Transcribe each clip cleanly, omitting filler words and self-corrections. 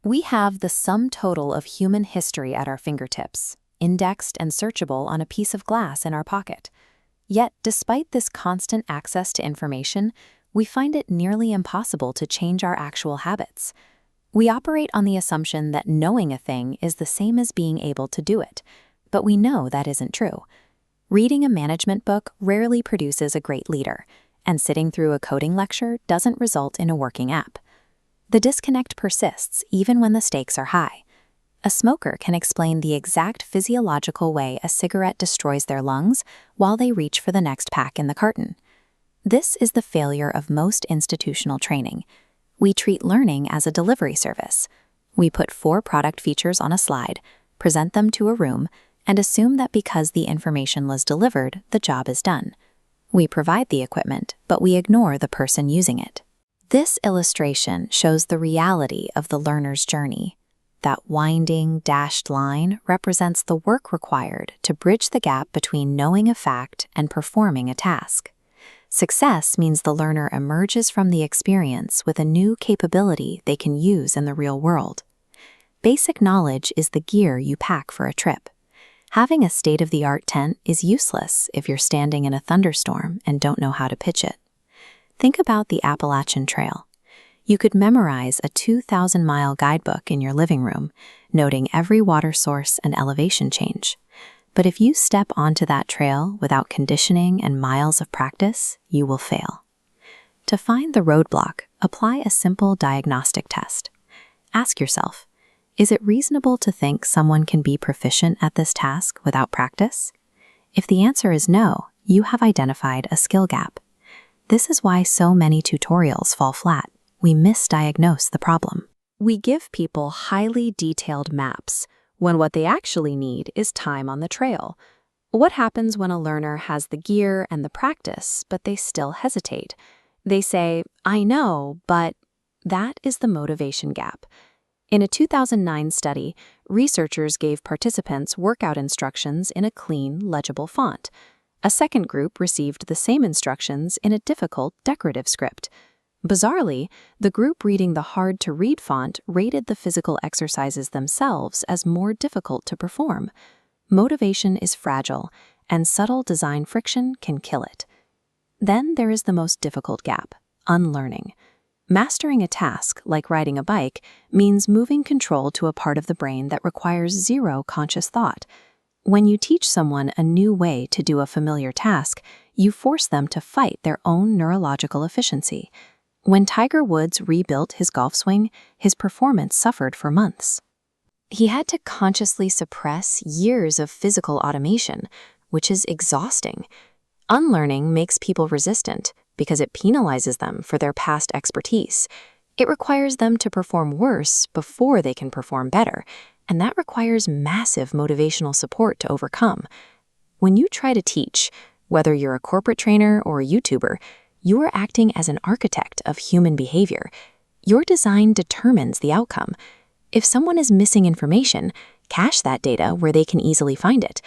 We have the sum total of human history at our fingertips, indexed and searchable on a piece of glass in our pocket. Yet, despite this constant access to information, we find it nearly impossible to change our actual habits. We operate on the assumption that knowing a thing is the same as being able to do it, but we know that isn't true. Reading a management book rarely produces a great leader, and sitting through a coding lecture doesn't result in a working app. The disconnect persists even when the stakes are high. A smoker can explain the exact physiological way a cigarette destroys their lungs while they reach for the next pack in the carton. This is the failure of most institutional training. We treat learning as a delivery service. We put 4 product features on a slide, present them to a room, and assume that because the information was delivered, the job is done. We provide the equipment, but we ignore the person using it. This illustration shows the reality of the learner's journey. That winding, dashed line represents the work required to bridge the gap between knowing a fact and performing a task. Success means the learner emerges from the experience with a new capability they can use in the real world. Basic knowledge is the gear you pack for a trip. Having a state-of-the-art tent is useless if you're standing in a thunderstorm and don't know how to pitch it. Think about the Appalachian Trail. You could memorize a 2,000-mile guidebook in your living room, noting every water source and elevation change. But if you step onto that trail without conditioning and miles of practice, you will fail. To find the roadblock, apply a simple diagnostic test. Ask yourself, is it reasonable to think someone can be proficient at this task without practice? If the answer is no, you have identified a skill gap. This is why so many tutorials fall flat. We misdiagnose the problem. We give people highly detailed maps, when what they actually need is time on the trail. What happens when a learner has the gear and the practice, but they still hesitate? They say, "I know, but..." That is the motivation gap. In a 2009 study, researchers gave participants workout instructions in a clean, legible font. A second group received the same instructions in a difficult, decorative script. Bizarrely, the group reading the hard-to-read font rated the physical exercises themselves as more difficult to perform. Motivation is fragile, and subtle design friction can kill it. Then there is the most difficult gap, unlearning. Mastering a task, like riding a bike, means moving control to a part of the brain that requires zero conscious thought. When you teach someone a new way to do a familiar task, you force them to fight their own neurological efficiency. When Tiger Woods rebuilt his golf swing, his performance suffered for months. He had to consciously suppress years of physical automation, which is exhausting. Unlearning makes people resistant because it penalizes them for their past expertise. It requires them to perform worse before they can perform better, and that requires massive motivational support to overcome. When you try to teach, whether you're a corporate trainer or a YouTuber, you are acting as an architect of human behavior. Your design determines the outcome. If someone is missing information, cache that data where they can easily find it.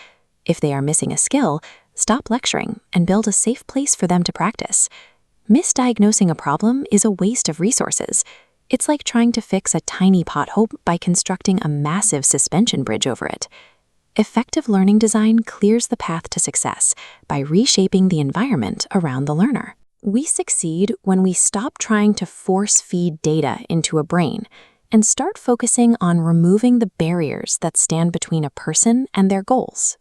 If they are missing a skill, stop lecturing and build a safe place for them to practice. Misdiagnosing a problem is a waste of resources. It's like trying to fix a tiny pothole by constructing a massive suspension bridge over it. Effective learning design clears the path to success by reshaping the environment around the learner. We succeed when we stop trying to force-feed data into a brain and start focusing on removing the barriers that stand between a person and their goals.